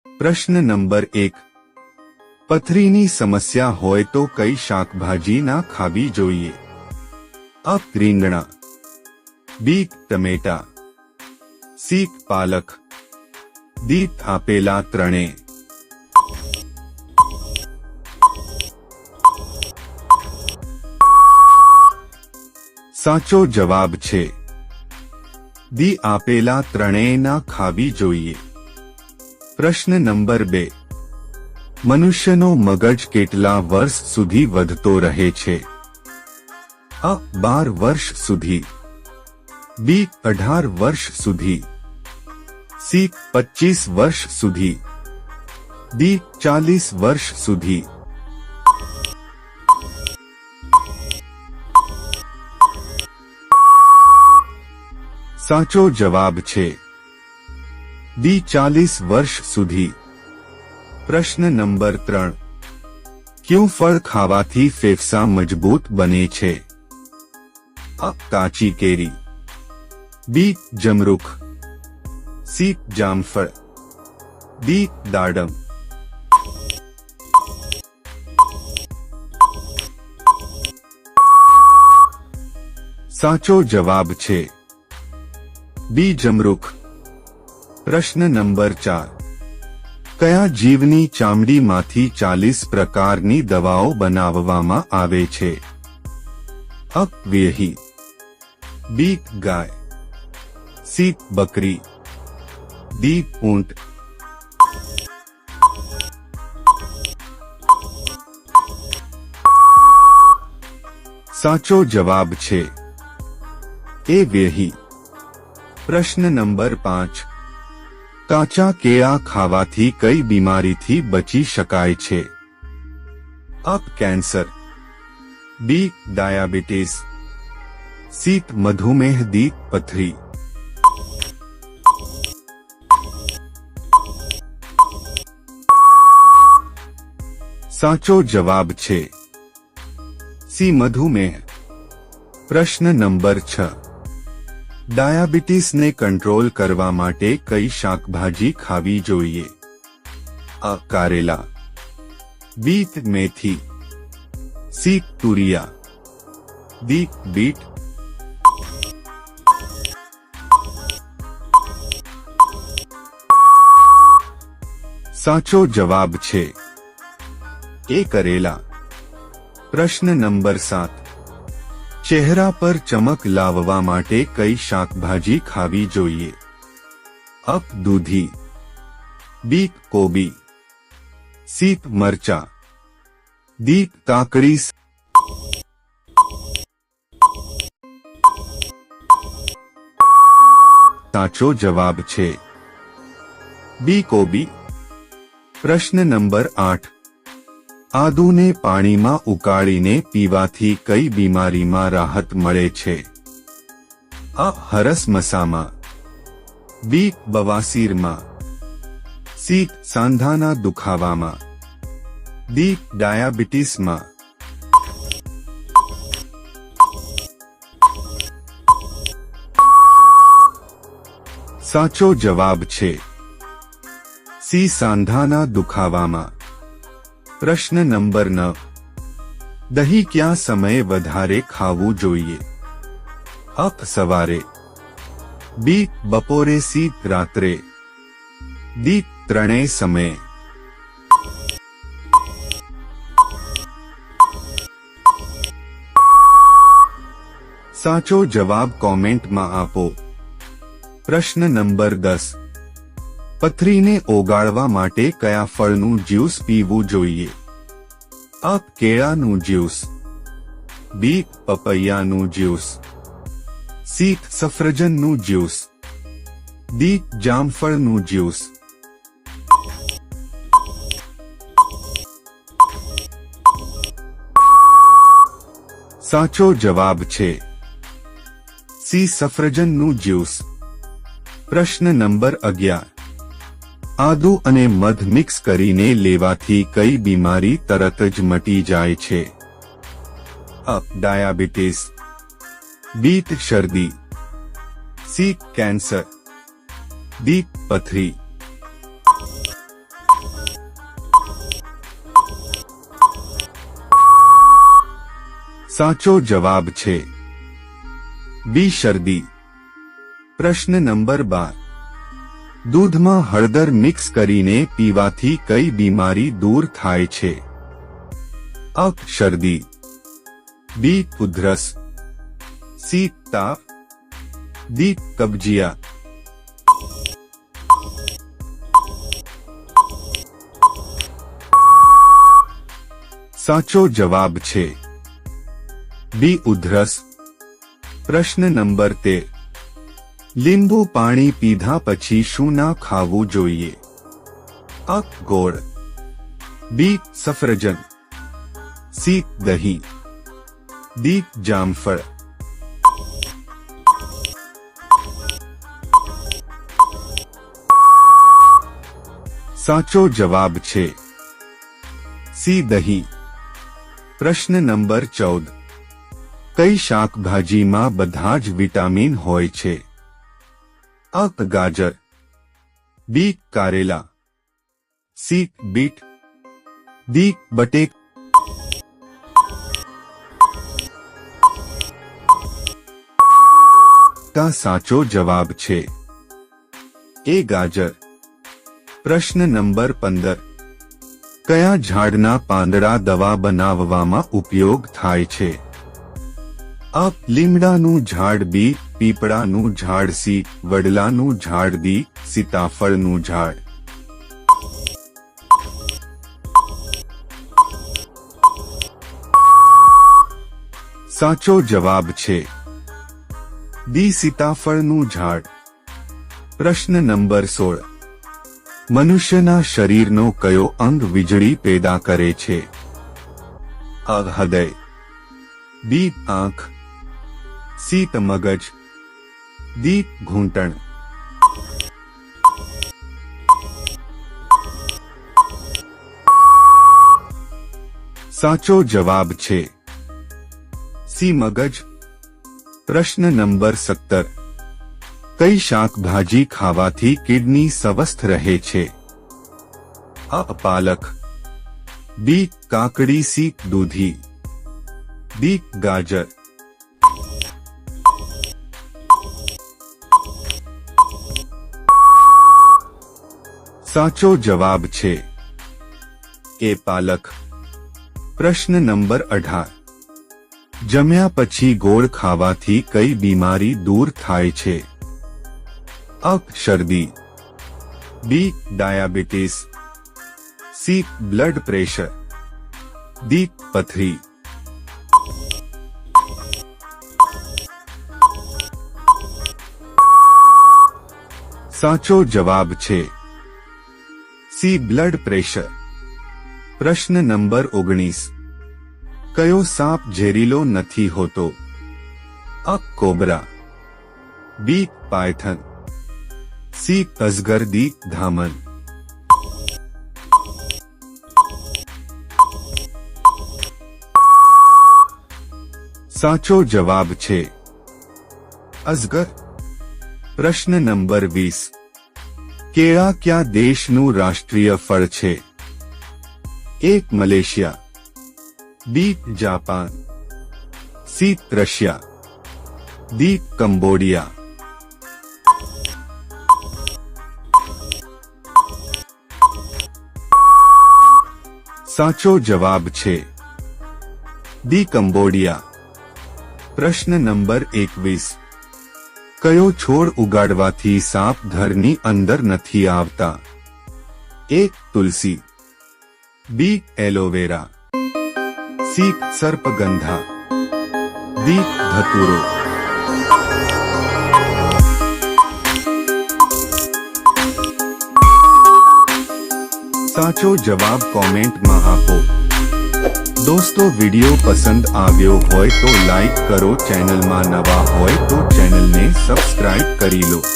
પ્રશ્ન નંબર 1. પથરીની સમસ્યા હોય તો કઈ શાકભાજી ના ખાવી જોઈએ? અ. રીંગણા, બી. ટમેટા, સી. પાલક, ડી. આપેલા ત્રણેય. સાચો જવાબ છે ડી. આપેલા ત્રણેય ના ખાવી જોઈએ. પ્રશ્ન નંબર 2. મનુષ્યનો મગજ કેટલા વર્ષ સુધી વધતો રહે છે? અ. 12 વર્ષ સુધી, બી. 18 વર્ષ સુધી, સી. 25 વર્ષ સુધી, ડી. 40 વર્ષ સુધી. સાચો જવાબ છે ડી. 40 વર્ષ સુધી. પ્રશ્ન નંબર 3. કયું ફળ ખાવાથી ફેફસા મજબૂત બને છે? અ. કાચી કેરી, બી. જમરૂખ, સી. જામફળ, ડી. દાડમ. સાચો જવાબ છે બી. જમરૂખ. પ્રશ્ન નંબર 4. કયા જીવની ચામડીમાંથી 40 પ્રકારની દવાઓ બનાવવામાં આવે છે? અ. વ્યેહી, બી. ગાય, સી. બકરી, ડી. ઊંટ. સાચો જવાબ છે એ. વ્યેહી. પ્રશ્ન નંબર 5. કાચા કેળા ખાવાથી કઈ બીમારીથી બચી શકાય છે? અ. Cancer, B. Diabetes, C. મધુમેહ, ડી. પથરી. સાચો જવાબ છે સી. મધુમેહ. પ્રશ્ન નંબર 6. ડાયાબિટીસને કંટ્રોલ કરવા માટે કઈ શાકભાજી ખાવી જોઈએ? અ. કારેલા, બી. મેથી, સી. તુરિયા, ડી. બીટ. સાચો જવાબ છે એ. કરેલા. પ્રશ્ન નંબર 7. ચહેરા પર ચમક લાવવા માટે કઈ શાકભાજી ખાવી જોઈએ? અ. દૂધી, બી. કોબી, સી. મરચા, ડી. કાકડી. સાચો જવાબ છે બી. કોબી. પ્રશ્ન નંબર 8. આદુને પાણીમાં ઉકાળીને પીવાથી કઈ બીમારીમાં રાહત મળે છે? અ. હરસમસામાં, બી. બવાસીરમાં, સી. સાંધાના દુખાવામાં, ડી. ડાયાબિટીસમાં. સાચો જવાબ છે સી. સાંધાના દુખાવામાં. પ્રશ્ન નંબર 9. દહીં કયા સમયે વધારે ખાવું જોઈએ? અ. સવારે, બી. બપોરે, સી. રાત્રે, ડી. ત્રણેય સમયે. સાચો જવાબ કોમેન્ટમાં આપો. પ્રશ્ન નંબર 10. પથરીને ઓગાળવા માટે કયા ફળનું જ્યુસ પીવું જોઈએ? અ. કેળાનું જ્યુસ, બી. પપૈયાનું જ્યુસ, સી. સફરજનનું જ્યુસ, ડી. જામફળનું જ્યુસ. સાચો જવાબ છે સી. સફરજનનું જ્યુસ. પ્રશ્ન નંબર 11. આદુ અને મધ મિક્સ કરીને લેવાથી કઈ બીમારી તરત જ મટી જાય છે? અ. ડાયાબિટીસ, બી. શરદી, સી. Cancer, D. પથરી. સાચો જવાબ છે બી શરદી. પ્રશ્ન નંબર 12. દૂધમાં હળદર મિક્સ કરીને પીવાથી કઈ બીમારી દૂર થાય છે? અ. શરદી, બી. ઉધરસ, સી. તાવ, ડી. કબજિયાત. સાચો જવાબ છે બી. ઉધરસ. પ્રશ્ન નંબર 13. લીંબુ પાણી પીધા પછી શું ના ખાવું જોઈએ? અ. ગોળ, બી. સફરજન, સી. દહીં, ડી. જામફળ. સાચો જવાબ છે સી. દહીં. પ્રશ્ન નંબર 14. કઈ શાકભાજીમાં બધા જ વિટામિન હોય છે? અ. ગાજર, બી. કારેલા, સી. Bit, D. બટેકા. સાચો જવાબ છે એ. ગાજર. પ્રશ્ન નંબર 15. કયા ઝાડના પાંદડા દવા બનાવવામાં ઉપયોગ થાય છે? અ. લીમડાનું ઝાડ, બી. પીપળાનું ઝાડ, સી. વડલાનું ઝાડ, ડી. સીતાફળનું ઝાડ. સાચો જવાબ છે ડી. સીતાફળનું ઝાડ. પ્રશ્ન નંબર 16. મનુષ્યના શરીરનો કયો અંગ વીજળી પેદા કરે છે? અ. હૃદય, બી. આંખ, સી. મગજ, ડી. ઘૂંટણ. સાચો જવાબ છે સી. મગજ. પ્રશ્ન નંબર 17. કઈ શાકભાજી ખાવાથી કિડની સ્વસ્થ રહે છે? અ. પાલક, બી. કાકડી, સી. દૂધી, ડી. ગાજર. સાચો જવાબ છે એ. પાલક. પ્રશ્ન નંબર 18. જમ્યા પછી ગોળ ખાવાથી કઈ બીમારી દૂર થાય છે? અ. શરદી, B. Diabetes, C. Blood pressure, D. પથરી. સાચો જવાબ છે સી. Blood pressure. પ્રશ્ન નંબર 19. કયો સાપ ઝેરીલો નથી હોતો? અ. Cobra, B. Python, C. અજગર, ડી. ધામન. સાચો જવાબ છે અજગર. પ્રશ્ન નંબર 20. કેળા કયા દેશનું રાષ્ટ્રીય ફળ છે? એક. Malaysia, B. Japan, C. Russia, D. Cambodia. સાચો જવાબ છે ડી. કંબોડિયા. પ્રશ્ન નંબર 21. કયો છોડ ઉગાડવાથી સાપ ઘરની અંદર નથી આવતા? એક. તુલસી, બી. Aloe vera, C. સર્પગંધા, ડી. ધતુરો. સાચો જવાબ કોમેન્ટમાં આપો. દોસ્તો, વિડિયો પસંદ આવ્યો હોય તો લાઈક કરો, ચેનલમાં નવા હોય તો ચેનલને સબસ્ક્રાઇબ કરી લો.